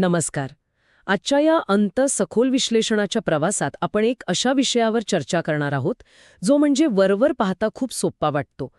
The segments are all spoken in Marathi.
नमस्कार. आजच्या या सखोल विश्लेषणाच्या प्रवासात आपण एक अशा विषयावर चर्चा करणार आहोत जो म्हणजे वरवर पाहता खूप सोपा वाटतो,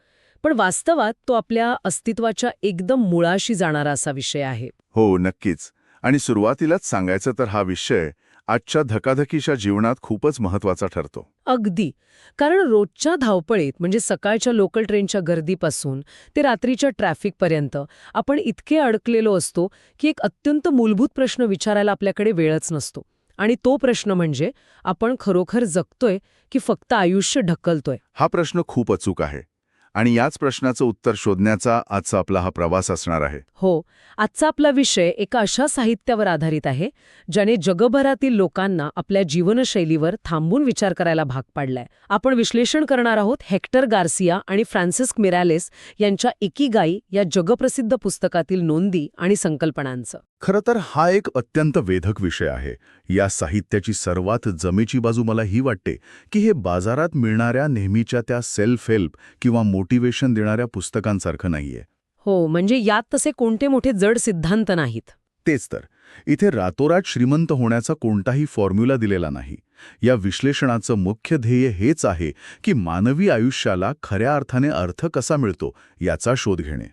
पण वास्तवात तो आपल्या अस्तित्वाच्या एकदम मुळाशी जाणारा असा विषय आहे. हो, नक्कीच. आणि सुरुवातीलाच सांगायचं तर हा विषय आजच्या धकाधकीच्या जीवनात खूपच महत्वाचा ठरतो. अगदी. कारण रोजच्या धावपळीत म्हणजे सकाळच्या लोकल ट्रेनच्या गर्दीपासून ते रात्रीच्या ट्रॅफिकपर्यंत आपण इतके अडकलेलो असतो की एक अत्यंत मूलभूत प्रश्न विचारायला आपल्याकडे वेळच नसतो. आणि तो प्रश्न म्हणजे आपण खरोखर जगतोय की फक्त आयुष्य ढकलतोय. हा प्रश्न खूप अचूक आहे आणि याच प्रश्नाचं उत्तर शोधण्याचा आजचा आपला हा प्रवास असणार आहे. हो, आजचा आपला विषय एका अशा साहित्यावर आधारित आहे ज्याने जगभरातील लोकांना आपल्या जीवनशैलीवर थांबून विचार करायला भाग पाडलाय. आपण विश्लेषण करणार आहोत हेक्टर गार्सिया आणि फ्रान्सिस्क मिरालेस यांच्या इकिगाई या जगप्रसिद्ध पुस्तकातील नोंदी आणि संकल्पनांचं. खरं तर हा एक अत्यंत वेधक विषय आहे. या साहित्याची सर्वात जमेची बाजू मला ही वाटते की हे बाजारात मिळणाऱ्या नेहमीच्या त्या सेल्फ हेल्प किंवा मोटिवेशन देणाऱ्या पुस्तकांसारखं नाहीये. हो, म्हणजे यात तसे कोणते मोठे जड सिद्धांत नाहीत. तेच तर. इथे रातोरात श्रीमंत होण्याचा कोणताही फॉर्म्युला दिलेला नाही. या विश्लेषणाचं मुख्य ध्येय हेच आहे की मानवी आयुष्याला खऱ्या अर्थाने अर्थ कसा मिळतो याचा शोध घेणे.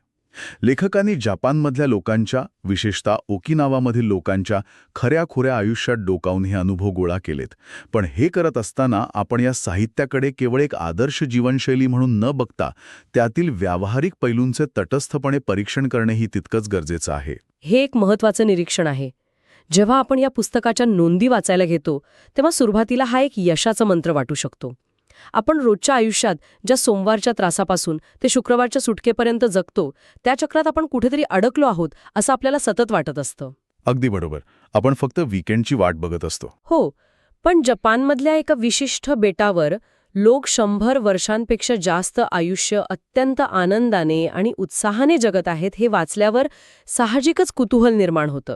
लेखकांनी जपानमधल्या लोकांच्या, विशेषतः ओकिनावामधील लोकांच्या खऱ्याखुऱ्या आयुष्यात डोकावून हे अनुभव गोळा केलेत. पण हे करत असताना आपण या साहित्याकडे केवळ एक आदर्श जीवनशैली म्हणून न बघता त्यातील व्यावहारिक पैलूंचे तटस्थपणे परीक्षण करणेही तितकंच गरजेचं आहे. हे एक महत्त्वाचं निरीक्षण आहे. जेव्हा आपण या पुस्तकाच्या नोंदी वाचायला घेतो तेव्हा सुरुवातीला हा एक यशाचा मंत्र वाटू शकतो. आपण रोजच्या आयुष्यात ज्या सोमवारच्या त्रासापासून ते शुक्रवारच्या सुटकेपर्यंत जगतो त्या चक्रात आपण कुठेतरी अडकलो आहोत असं आपल्याला सतत वाटत असतं. अगदी बरोबर. आपण फक्त वीकेंडची वाट बघत असतो. हो, पण जपानमधल्या एका विशिष्ट बेटावर लोक 100 वर्षांपेक्षा जास्त आयुष्य अत्यंत आनंदाने आणि उत्साहाने जगत आहेत हे वाचल्यावर साहजिकच कुतूहल निर्माण होतं.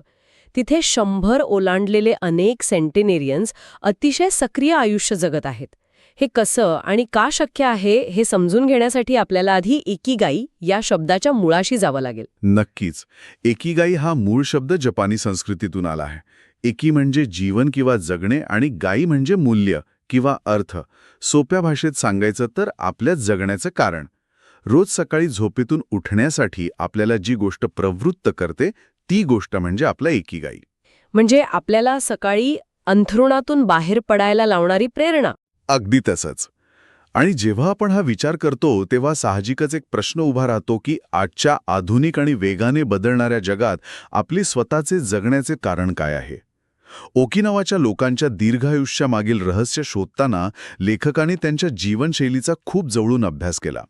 तिथे 100 ओलांडलेले अनेक सेंटेनेरियन्स अतिशय सक्रिय आयुष्य जगत आहेत. हे कसं आणि का शक्य आहे हे समजून घेण्यासाठी आपल्याला आधी इकिगाई या शब्दाच्या मुळाशी जावं लागेल. नक्कीच. एकिगाई हा मूळ शब्द जपानी संस्कृतीतून आला आहे. एकी म्हणजे जीवन किंवा जगणे आणि गाई म्हणजे मूल्य किंवा अर्थ. सोप्या भाषेत सांगायचं तर आपल्याच जगण्याचं कारण. रोज सकाळी झोपेतून उठण्यासाठी आपल्याला जी गोष्ट प्रवृत्त करते ती गोष्ट म्हणजे आपला एकिगाई. म्हणजे आपल्याला सकाळी अंथरुणातून बाहेर पडायला लावणारी प्रेरणा. अगदी तसंच. आणि जेव्हा आपण हा विचार करतो तेव्हा साहजिकच एक प्रश्न उभा राहतो की आजच्या आधुनिक आणि वेगाने बदलणाऱ्या जगात आपली स्वतःचे जगण्याचे कारण काय आहे. ओकिनावाच्या लोकांच्या दीर्घायुष्यामागील रहस्य शोधताना लेखकांनी त्यांच्या जीवनशैलीचा खूप जवळून अभ्यास केला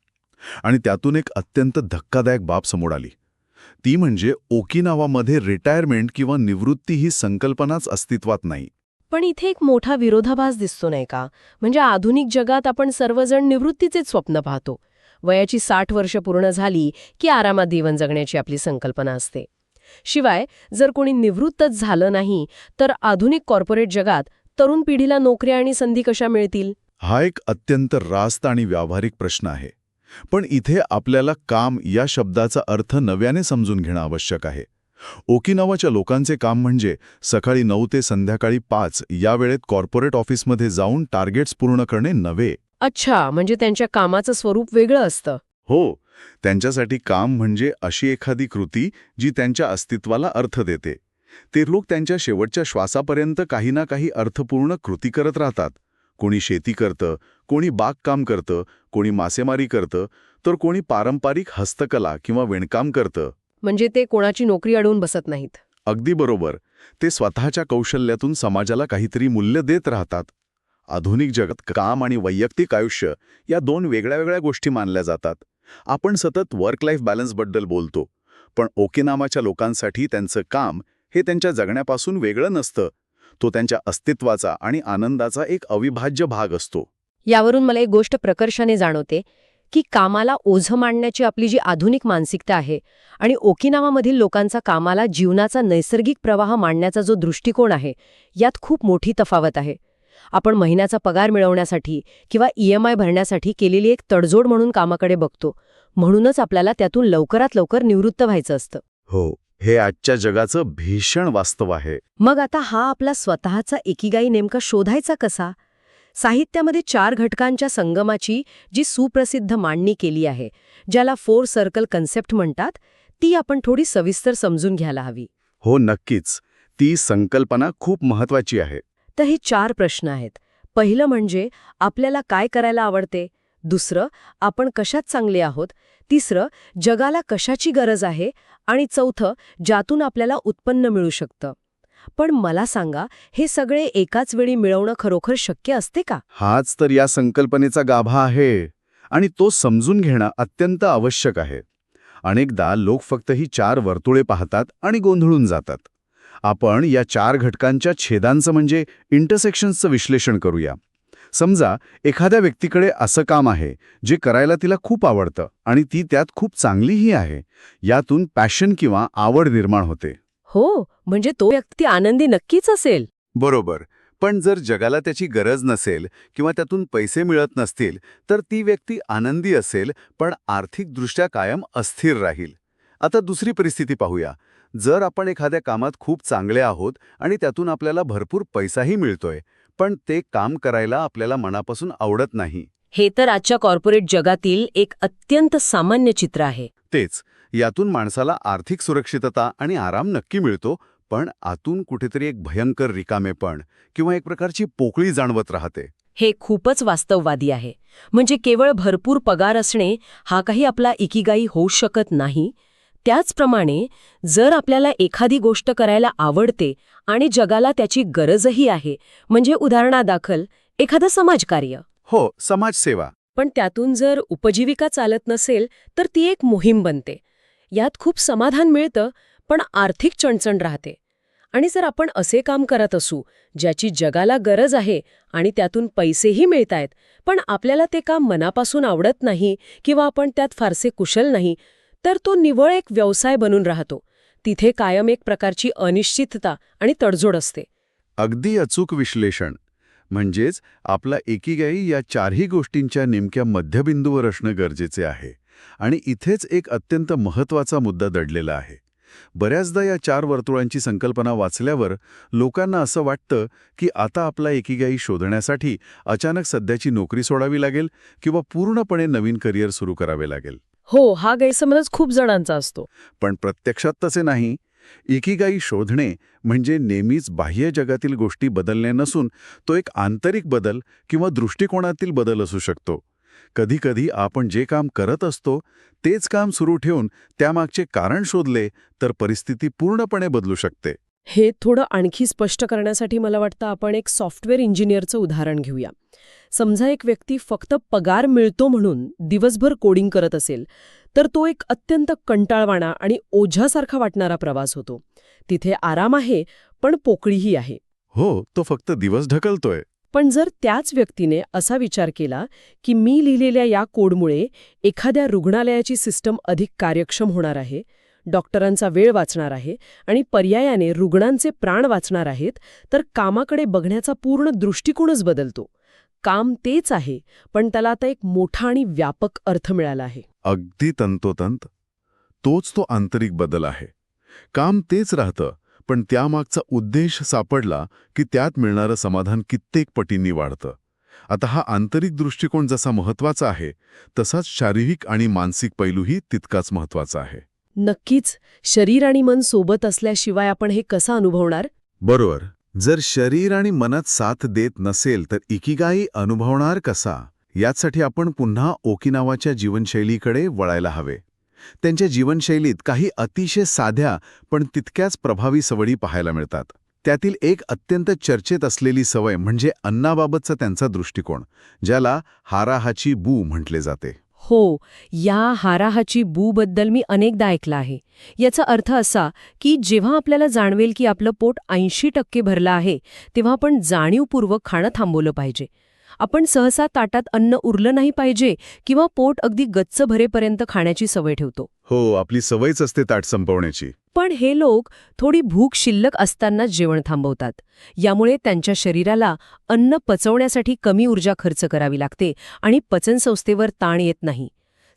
आणि त्यातून एक अत्यंत धक्कादायक बाब समोर आली. ती म्हणजे ओकिनावामध्ये रिटायरमेंट किंवा निवृत्ती ही संकल्पनाच अस्तित्वात नाही. पण इथे एक मोठा विरोधाभास दिसतो नाही का. म्हणजे आधुनिक जगात आपण सर्वजण निवृत्तीचेच स्वप्न पाहतो. वयाची 60 वर्ष पूर्ण झाली की आरामात जीवन जगण्याची आपली संकल्पना असते. शिवाय जर कोणी निवृत्तच झालं नाही तर आधुनिक कॉर्पोरेट जगात तरुण पिढीला नोकऱ्या आणि संधी कशा मिळतील. हा एक अत्यंत रास्त आणि व्यावहारिक प्रश्न आहे. पण इथे आपल्याला काम या शब्दाचा अर्थ नव्याने समजून घेणं आवश्यक आहे. ओकिनावाच्या लोकांचे काम म्हणजे सकाळी 9 ते संध्याकाळी 5 या वेळेत कॉर्पोरेट ऑफिसमध्ये जाऊन टार्गेट्स पूर्ण करणे नव्हे. अच्छा, म्हणजे त्यांच्या कामाचं स्वरूप वेगळं असतं. हो, त्यांच्यासाठी काम म्हणजे अशी एखादी कृती जी त्यांच्या अस्तित्वाला अर्थ देते. ते लोक त्यांच्या शेवटच्या श्वासापर्यंत काही ना काही अर्थपूर्ण कृती करत राहतात. कोणी शेती करतं, कोणी बागकाम करतं, कोणी मासेमारी करतं, तर कोणी पारंपरिक हस्तकला किंवा विणकाम करतं. म्हणजे ते कोणाची नोकरी अडवून बसत नाहीत. अगदी बरोबर. ते स्वतःच्या कौशल्यातून समाजाला काहीतरी मूल्य देत राहतात. आधुनिक जगात काम आणि वैयक्तिक आयुष्य या दोन वेगळ्या वेगळ्या गोष्टी मानल्या जातात. आपण सतत वर्क लाईफ बॅलन्सबद्दल बोलतो, पण ओकिनावाच्या लोकांसाठी त्यांचं काम हे त्यांच्या जगण्यापासून वेगळं नसतं. तो त्यांच्या अस्तित्वाचा आणि आनंदाचा एक अविभाज्य भाग असतो. यावरून मला एक गोष्ट प्रकर्षाने जाणवते की कामाला ओझं मांडण्याची आपली जी आधुनिक मानसिकता आहे आणि ओकिनावामधील लोकांचा कामाला जीवनाचा नैसर्गिक प्रवाह मांडण्याचा जो दृष्टिकोन आहे यात खूप मोठी तफावत आहे. आपण महिन्याचा पगार मिळवण्यासाठी किंवा EMI भरण्यासाठी केलेली एक तडजोड म्हणून कामाकडे बघतो. म्हणूनच आपल्याला त्यातून लवकरात लवकर निवृत्त व्हायचं असतं. हो, हे आजच्या जगाचं भीषण वास्तव आहे. मग आता हा आपला स्वतःचा एकिगाई नेमका शोधायचा कसा? साहित्यामध्ये 4 घटकांच्या संगमाची जी सुप्रसिद्ध मांडणी केली आहे, ज्याला 4 सर्कल कन्सेप्ट म्हणतात, ती आपण थोडी सविस्तर समजून घ्यायला हवी. हो, नक्कीच. ती संकल्पना खूप महत्वाची आहे. तर हे 4 प्रश्न आहेत. पहिलं म्हणजे आपल्याला काय करायला आवडते? दुसरं, आपण कशात चांगले आहोत? तिसरं, जगाला कशाची गरज आहे? आणि चौथं, ज्यातून आपल्याला उत्पन्न मिळू शकतं. पण मला सांगा, हे सगळे एकाच वेळी मिळवणं खरोखर शक्य असते का? हाच तर या संकल्पनेचा गाभा आहे आणि तो समजून घेणं अत्यंत आवश्यक आहे. अनेकदा लोक फक्त ही 4 वर्तुळे पाहतात आणि गोंधळून जातात. आपण या 4 घटकांच्या छेदांचं म्हणजे इंटरसेक्शन्सचं विश्लेषण करूया. समजा एखाद्या व्यक्तीकडे असं काम आहे जे करायला तिला खूप आवडतं आणि ती त्यात खूप चांगलीही आहे. यातून पॅशन किंवा आवड निर्माण होते. हो, म्हणजे तो व्यक्ती आनंदी नक्कीच असेल. बरोबर. पण जर जगाला त्याची गरज नसेल किंवा त्यातून पैसे मिळत नसतील तर ती व्यक्ती आनंदी असेल पण आर्थिकदृष्ट्या कायम अस्थिर राहील. आता दुसरी परिस्थिती पाहूया. जर आपण एखाद्या कामात खूप चांगले आहोत आणि त्यातून आपल्याला भरपूर पैसाही मिळतोय, पण ते काम करायला आपल्याला मनापासून आवडत नाही. हे तर आजच्या कॉर्पोरेट जगातील एक अत्यंत सामान्य चित्र आहे. तेच. यातून माणसाला आर्थिक सुरक्षितता आणि आराम नक्की मिळतो, पण आतून कुठेतरी एक भयंकर रिकामेपण किंवा एक प्रकारची पोकळी जाणवत राहते. हे खूपच वास्तववादी आहे. म्हणजे केवळ भरपूर पगार असणे हा काही आपला इकिगाई होऊ शकत नाही. त्याचप्रमाणे जर आपल्याला एखादी गोष्ट करायला आवडते आणि जगाला त्याची गरजही आहे, म्हणजे उदाहरणादाखल एखादं समाजकार्य, हो, समाजसेवा. पण त्यातून जर उपजीविका चालत नसेल तर ती एक मोहीम बनते. यात खूप समाधान मिळतं, पण आर्थिक चणचण राहते. आणि जर आपण असे काम करत असू ज्याची जगाला गरज आहे आणि त्यातून पैसेही मिळतायत, पण आपल्याला ते काम मनापासून आवडत नाही किंवा आपण त्यात फारसे कुशल नाही, तर तो निव्वळ एक व्यवसाय बनून राहतो. तिथे कायम एक प्रकारची अनिश्चितता आणि तडजोड असते. अगदी अचूक विश्लेषण. म्हणजेच आपला एकिगाई या 4ही गोष्टींच्या नेमक्या मध्यबिंदूवर असणं गरजेचे आहे. आणि इथेच एक अत्यंत महत्त्वाचा मुद्दा दडलेला आहे. बऱ्याचदा या 4 वर्तुळांची संकल्पना वाचल्यावर लोकांना असं वाटतं की आता आपला एकिगाई शोधण्यासाठी अचानक सध्याची नोकरी सोडावी लागेल किंवा पूर्णपणे नवीन करिअर सुरू करावे लागेल. हो, हा गैरसमज खूप जणांचा असतो. पण प्रत्यक्षात तसे नाही. एकिगाई शोधणे म्हणजे नेहमीच बाह्य जगातील गोष्टी बदलणे नसून तो एक आंतरिक बदल किंवा दृष्टिकोनातील बदल असू शकतो. कधीकधी आपण जे काम करत असतो तेच काम सुरू ठेवून त्यामागचे कारण शोधले तर परिस्थिती पूर्णपणे बदलू शकते. हे थोडं आणखी स्पष्ट करण्यासाठी मला वाटतं आपण एक सॉफ्टवेअर इंजिनिअरचं उदाहरण घेऊया. समजा एक व्यक्ती फक्त पगार मिळतो म्हणून दिवसभर कोडिंग करत असेल, तर तो एक अत्यंत कंटाळवाणा आणि ओझ्यासारखा वाटणारा प्रवास होतो. तिथे आराम आहे, पण पोकळीही आहे. हो, तो फक्त दिवस ढकलतोय. पण जर त्याच व्यक्तीने असा विचार केला की मी लिहिलेल्या या कोडमुळे एखाद्या रुग्णालयाची सिस्टम अधिक कार्यक्षम होणार आहे, डॉक्टरांचा वेळ वाचणार आहे आणि पर्यायाने रुग्णांचे प्राण वाचणार आहेत, तर कामाकडे बघण्याचा पूर्ण दृष्टिकोनच बदलतो. काम तेच आहे, पण त्याला आता एक मोठा आणि व्यापक अर्थ मिळाला आहे. अगदी तंतोतंत. तोच तो आंतरिक बदल आहे. काम तेच राहतं, पण त्यामागचा उद्देश सापडला की त्यात मिळणारं समाधान कित्येक पटींनी वाढतं. आता हा आंतरिक दृष्टिकोन जसा महत्त्वाचा आहे, तसाच शारीरिक आणि मानसिक पैलूही तितकाच महत्त्वाचा आहे. नक्कीच. शरीर आणि मन सोबत असल्याशिवाय आपण हे कसं अनुभवणार? बरोबर. जर शरीर आणि मनच साथ देत नसेल तर इकिगाई अनुभवणार कसा? यासाठी आपण पुन्हा ओकिनावाच्या जीवनशैलीकडे वळायला हवे. त्यांच्या जीवनशैलीत काही अतिशय साध्या पण तितक्याच प्रभावी सवयी पाहायला मिळतात. त्यातील एक अत्यंत चर्चेत असलेली सवय म्हणजे अन्नाबाबतचा त्यांचा दृष्टिकोन, ज्याला हाराहाची बू म्हटले जाते. हो, या हाराहाची बूबद्दल मी अनेकदा ऐकलं आहे. याचा अर्थ असा की जेव्हा आपल्याला जाणवेल की आपलं पोट 80% भरलं आहे, तेव्हा आपण जाणीवपूर्वक खाणं थांबवलं पाहिजे. आपण सहसा ताटात अन्न उरलं नाही पाहिजे किंवा पोट अगदी गच्च भरेपर्यंत खाण्याची सवय ठेवतो. हो, आपली सवयच असते ताट संपवण्याची. पण हे लोक थोडी भूक शिल्लक असतानाच जेवण थांबवतात. यामुळे त्यांच्या शरीराला अन्न पचवण्यासाठी कमी ऊर्जा खर्च करावी लागते आणि पचनसंस्थेवर ताण येत नाही.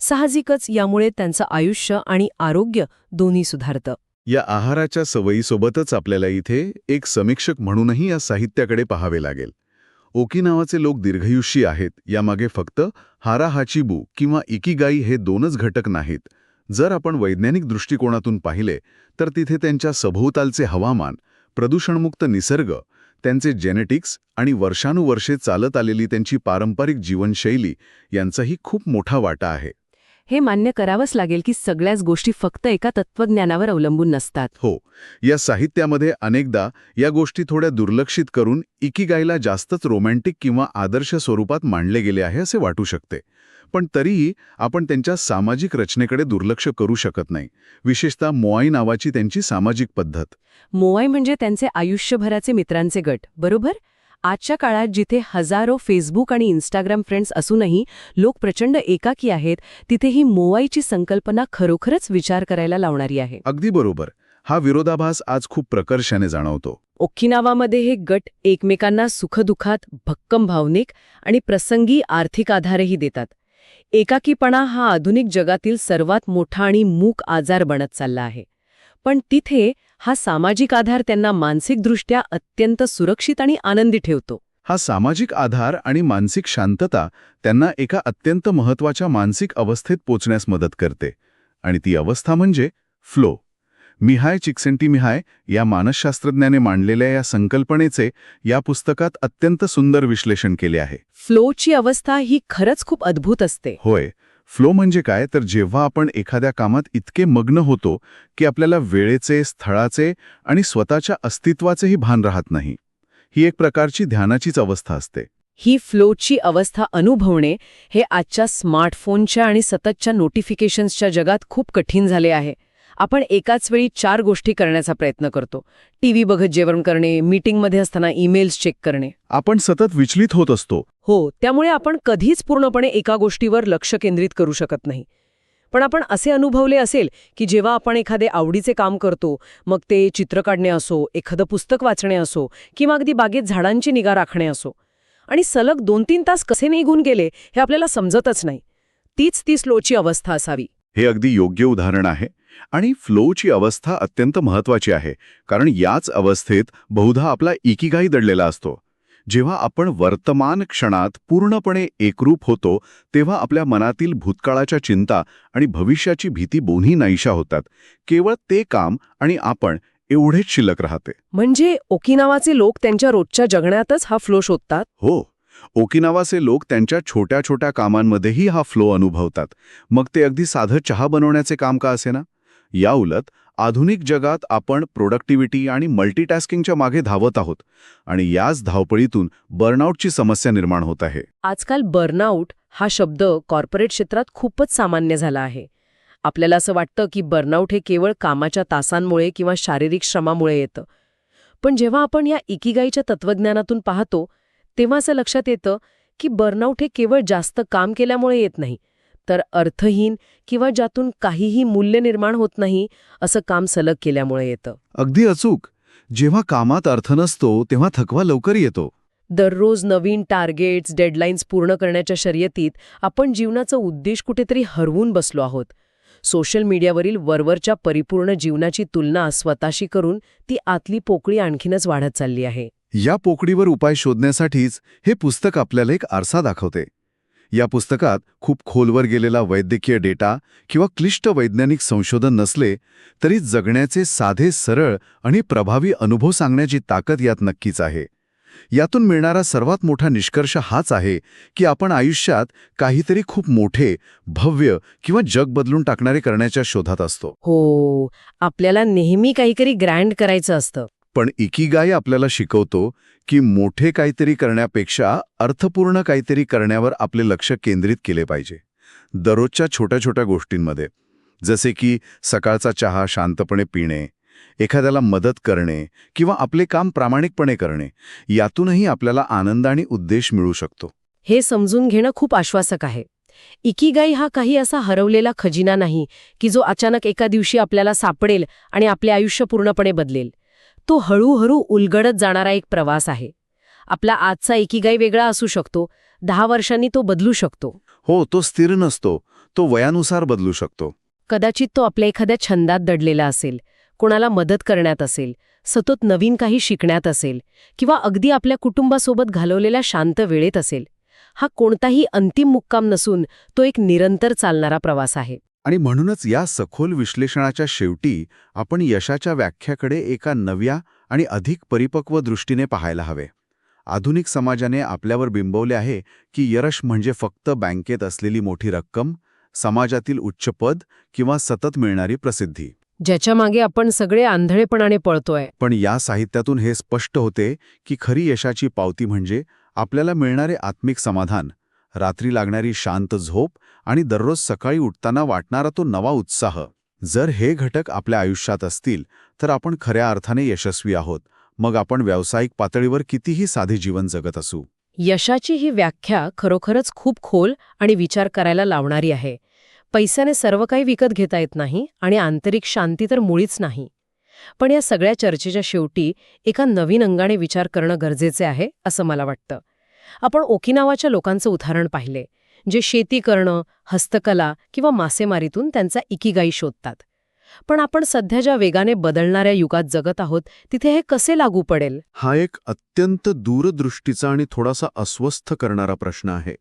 साहजिकच यामुळे त्यांचं आयुष्य आणि आरोग्य दोन्ही सुधारतं. या आहाराच्या सवयीसोबतच आपल्याला इथे एक समीक्षक म्हणूनही या साहित्याकडे पाहावे लागेल. ओकिनावाचे लोक दीर्घायुषी आहेत यामागे फक्त हारा हाचिबू किंवा इकिगाई हे दोनच घटक नाहीत. जर आपण वैज्ञानिक दृष्टिकोनातून पाहिले तर तिथे त्यांच्या सभोवतालचे हवामान, प्रदूषणमुक्त निसर्ग, त्यांचे जेनेटिक्स आणि वर्षानुवर्षे चालत आलेली त्यांची पारंपरिक जीवनशैली यांचाही खूप मोठा वाटा आहे. हे मान्य करावंच लागेल की सगळ्याच गोष्टी फक्त एका तत्त्वज्ञानावर अवलंबून नसतात. हो, या साहित्यामध्ये अनेकदा या गोष्टी थोड्या दुर्लक्षित करून इकिगाईला जास्तच रोमॅन्टिक किंवा आदर्श स्वरूपात मांडले गेले आहे असे वाटू शकते. पण तरीही आपण त्यांच्या सामाजिक रचनेकडे दुर्लक्ष करू शकत नाही, विशेषतः मोआई नावाची त्यांची सामाजिक पद्धत. मोआई म्हणजे त्यांचे आयुष्यभराचे मित्रांचे गट, बरोबर? आजच्या काळात जिथे हजारो फेसबुक आणि इंस्टाग्राम फ्रेंड्स असूनही लोक प्रचंड एकाकी आहेत, तिथे ही मोआईची संकल्पना खरोखरच विचार करायला लावणारी आहे. अगदी बरोबर. हा विरोधाभास आज खूप प्रकर्षाने जाणवतो. ओकिनावामध्ये हे गट एकमेकांना सुखदुःखात भक्कम भावनिक आणि प्रसंगी आर्थिक आधारही देतात. एकाकीपणा हा आधुनिक जगातील सर्वात मोठा आणि मूक आजार बनत चालला आहे. पण तिथे हा सामाजिक आधार त्यांना मानसिकदृष्ट्या अत्यंत सुरक्षित आणि आनंदी ठेवतो. हा सामाजिक आधार आणि मानसिक शांतता त्यांना एका अत्यंत महत्त्वाच्या मानसिक अवस्थेत पोचण्यास मदत करते. आणि ती अवस्था म्हणजे फ्लो. मिहाय चिक्सेंटीमिहाय या मानसशास्त्रज्ञाने मांडलेल्या या संकल्पनेचे या पुस्तकात अत्यंत सुंदर विश्लेषण केले आहे. फ्लोची अवस्था ही खरंच खूप अद्भुत असते. होय. फ्लो म्हणजे काय तर जेव्हा आपण एखाद्या कामात इतके मग्न होतो की आपल्याला वेळेचे, स्थळाचे आणि स्वतःच्या अस्तित्वाचेही भान राहत नाही. ही एक प्रकारची ध्यानाचीच अवस्था असते. ही फ्लोची अवस्था अनुभवणे हे आजच्या स्मार्टफोनच्या आणि सततच्या नोटिफिकेशन्सच्या जगात खूप कठीण झाले आहे. आपण एकाच वेळी 4 गोष्टी करण्याचा प्रयत्न करतो. टीव्ही बघत जेवण करणे, मीटिंगमध्ये असताना ईमेल्स चेक करणे. आपण सतत विचलित होत असतो. हो, त्यामुळे आपण कधीच पूर्णपणे एका गोष्टीवर लक्ष केंद्रित करू शकत नाही. पण आपण असे अनुभवले असेल की जेव्हा आपण एखादे आवडीचे काम करतो, मग ते चित्र काढणे असो, एखादं पुस्तक वाचणे असो किंवा अगदी बागेत झाडांची निगा राखणे असो, आणि सलग 2-3 तास कसे निघून गेले हे आपल्याला समजतच नाही. तीच ती फ्लोची अवस्था असावी. हे अगदी योग्य उदाहरण आहे. आणि फ्लोची अवस्था अत्यंत महत्त्वाची आहे, कारण याच अवस्थेत बहुधा आपला इकिगाई दडलेला असतो. जेव्हा आपण वर्तमान क्षणात पूर्णपणे एकरूप होतो तेव्हा आपल्या मनातील भूतकाळाच्या चिंता आणि भविष्याची भीती दोन्ही नाहीशा होतात. केवळ ते काम आणि आपण एवढेच शिल्लक राहते. म्हणजे ओकिनावाचे लोक त्यांच्या रोजच्या जगण्यातच हा फ्लो शोधतात. हो, ओकिनावाचे लोक त्यांच्या छोट्या छोट्या कामांमध्येही हा फ्लो अनुभवतात. मग ते अगदी साधं चहा बनवण्याचे काम का असेना. याउलट आधुनिक जगात आपण प्रोडक्टिव्हिटी आणि मल्टीटास्किंगच्या मागे धावत आहोत आणि याच धावपळीतून बर्नआउटची समस्या निर्माण होत आहे. आजकाल बर्नआउट हा शब्द कॉर्पोरेट क्षेत्रात खूपच सामान्य झाला आहे. आपल्याला असं वाटतं की बर्नआउट हे केवळ कामाच्या तासांमुळे किंवा शारीरिक श्रमामुळे येतं. पण जेव्हा आपण या इकिगाईच्या तत्त्वज्ञानातून पाहतो तेव्हा असं लक्षात येतं की बर्नआउट हे केवळ जास्त काम केल्यामुळे येत नाही, तर अर्थहीन किंवा ज्यातून काहीही मूल्य निर्माण होत नाही असं काम सलग केल्यामुळे येतं. अगदी अचूक. जेव्हा कामात अर्थ नसतो तेव्हा थकवा लवकर येतो. दररोज नवीन टार्गेट्स, डेडलाईन्स पूर्ण करण्याच्या शर्यतीत आपण जीवनाचा उद्देश कुठेतरी हरवून बसलो आहोत. सोशल मीडियावरील वरवरच्या परिपूर्ण जीवनाची तुलना स्वतःशी करून ती आतली पोकळी आणखीनच वाढत चालली आहे. या पोकळीवर उपाय शोधण्यासाठीच हे पुस्तक आपल्याला एक आरसा दाखवते. या पुस्तकात खूप खोलवर गेलेला वैद्यकीय डेटा किंवा क्लिष्ट वैज्ञानिक संशोधन नसले तरी जगण्याचे साधे, सरळ आणि प्रभावी अनुभव सांगण्याची ताकद यात नक्कीच आहे. यातून मिळणारा सर्वात मोठा निष्कर्ष हाच आहे की आपण आयुष्यात काहीतरी खूप मोठे, भव्य किंवा जग बदलून टाकणारे करण्याच्या शोधात असतो. हो, आपल्याला नेहमी काहीतरी ग्रँड करायचं असतं. पण इकिगाई आपल्याला शिकवतो की मोठे काहीतरी करण्यापेक्षा अर्थपूर्ण काहीतरी करण्यावर आपले लक्ष केंद्रित केले पाहिजे. दररोजच्या छोट्या छोट्या गोष्टींमध्ये, जसे की सकाळचा चहा शांतपणे पिणे, एखाद्याला मदत करणे किंवा आपले काम प्रामाणिकपणे करणे, यातूनही आपल्याला आनंद आणि उद्देश मिळू शकतो. हे समजून घेणं खूप आश्वासक आहे. इकिगाई हा काही असा हरवलेला खजिना नाही की जो अचानक एका दिवशी आपल्याला सापडेल आणि आपले आयुष्य पूर्णपणे बदलेल. तो हळूहळू उलगडत जाणारा एक प्रवास आहे. आपला आजचा इकिगाई वेगळा असू शकतो, 10 वर्षांनी तो बदलू शकतो. हो, तो स्थिर नसतो, तो वयानुसार बदलू शकतो. कदाचित तो आपल्या एखाद्या छंदात दडलेला असेल, कोणाला मदत करण्यात असेल, सतत नवीन काही शिकण्यात असेल किंवा अगदी आपल्या कुटुंबासोबत घालवलेल्या शांत वेळेत असेल, हा कोणताही अंतिम मुक्काम नसून तो एक निरंतर चालणारा प्रवास आहे. आणि म्हणूनच या सखोल विश्लेषणाच्या शेवटी आपण यशाच्या व्याख्याकडे एका नव्या आणि अधिक परिपक्व दृष्टीने पाहायला हवे. आधुनिक समाजाने आपल्यावर बिंबवले आहे की यश म्हणजे फक्त बँकेत असलेली मोठी रक्कम, समाजातील उच्च पद किंवा सतत मिळणारी प्रसिद्धी. ज्याच्या मागे आपण सगळे आंधळेपणाने पळतोय. पण या साहित्यातून हे स्पष्ट होते की खरी यशाची पावती म्हणजे आपल्याला मिळणारे आत्मिक समाधान, रात्री लागणारी शांत झोप आणि दररोज सकाळी उठताना वाटणारा तो नवा उत्साह. जर हे घटक आपल्या आयुष्यात असतील तर आपण खऱ्या अर्थाने यशस्वी आहोत, मग आपण व्यावसायिक पातळीवर कितीही साधे जीवन जगत असू. यशाची ही व्याख्या खरोखरच खूप खोल आणि विचार करायला लावणारी आहे. पैशाने सर्व काही विकत घेता येत नाही आणि आंतरिक शांती तर मुळीच नाही. पण या सगळ्या चर्चेच्या शेवटी एका नवीन अंगाने विचार करणं गरजेचे आहे असं मला वाटतं. आपण ओकिनावाच्या लोकांचं उदाहरण पाहिले, जे शेती करणं, हस्तकला किंवा मासेमारीतून त्यांचा इकिगाई शोधतात. पण आपण सध्या ज्या वेगाने बदलणाऱ्या युगात जगत आहोत तिथे हे कसे लागू पडेल? हा एक अत्यंत दूरदृष्टीचा आणि थोडासा अस्वस्थ करणारा प्रश्न आहे,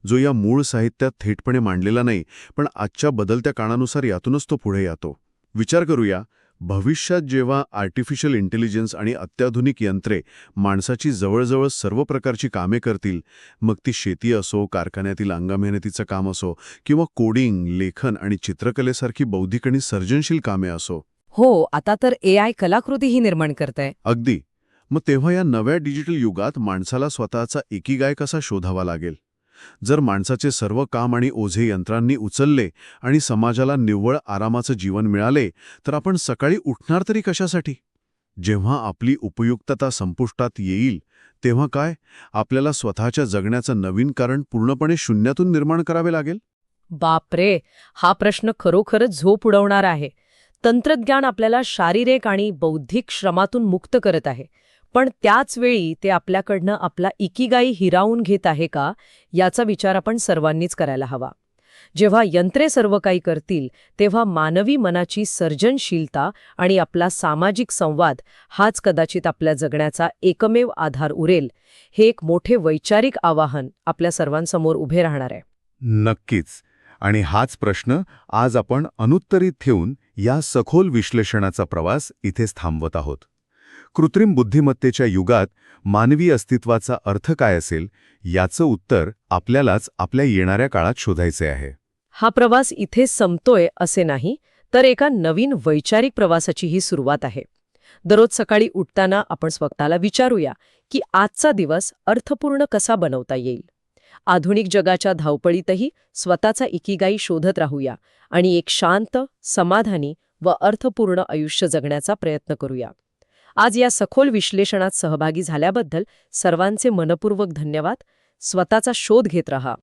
जो या मूळ साहित्यात थेटपणे मांडलेला नाही, पण आजच्या बदलत्या काळानुसार यातूनच तो पुढे येतो. विचार करूया, भविष्यात जेव्हा आर्टिफिशियल इंटेलिजन्स आणि अत्याधुनिक यंत्रे माणसाची जवळजवळ सर्व प्रकारची कामे करतील, मग ती शेती असो, कारखान्यातील अंगमेहनतीचं काम असो किंवा कोडिंग, लेखन आणि चित्रकलेसारखी बौद्धिक आणि सर्जनशील कामे असो. हो, आता तर AI कलाकृतीही निर्माण करतंय. अगदी. मग तेव्हा या नव्या डिजिटल युगात माणसाला स्वतःचा इकिगाय कसा शोधावा लागेल? जर माणसाचे सर्व काम आणि ओझे यंत्रांनी उचलले आणि समाजाला निव्वळ आरामाचं जीवन मिळाले, तर आपण सकाळी उठणार तरी कशासाठी? जेव्हा आपली उपयुक्तता संपुष्टात येईल तेव्हा काय? आपल्याला स्वतःच्या जगण्याचं नवीन कारण पूर्णपणे शून्यातून निर्माण करावे लागेल? बापरे, हा प्रश्न खरोखरच झोप उडवणार आहे. तंत्रज्ञान आपल्याला शारीरिक आणि बौद्धिक श्रमातून मुक्त करत आहे, पण त्याच वेळी ते आपल्याकडनं आपला इकिगाई हिरावून घेत आहे का, याचा विचार आपण सर्वांनीच करायला हवा. जेव्हा यंत्रे सर्व काही करतील तेव्हा मानवी मनाची सर्जनशीलता आणि आपला सामाजिक संवाद हाच कदाचित आपल्या जगण्याचा एकमेव आधार उरेल. हे एक मोठे वैचारिक आवाहन आपल्या सर्वांसमोर उभे राहणार आहे. नक्कीच. आणि हाच प्रश्न आज आपण अनुत्तरित ठेवून या सखोल विश्लेषणाचा प्रवास इथेच थांबवत आहोत. कृत्रिम बुद्धिमत्तेच्या युगात मानवी अस्तित्वाचा अर्थ काय असेल, याचं उत्तर आपल्यालाच आपल्या येणाऱ्या काळात शोधायचे आहे. हा प्रवास इथेच संपतोय असे नाही, तर एका नवीन वैचारिक प्रवासाची ही सुरुवात आहे. दररोज सकाळी उठताना आपण स्वतःला विचारूया की आजचा दिवस अर्थपूर्ण कसा बनवता येईल. आधुनिक जगाच्या धावपळीतही स्वतःचा इकिगाई शोधत राहूया आणि एक शांत, समाधानी व अर्थपूर्ण आयुष्य जगण्याचा प्रयत्न करूया. आज या सखोल विश्लेषणात सहभागी झाल्याबद्दल सर्वांचे मनपूर्वक धन्यवाद. स्वतःचा शोध घेत रहा.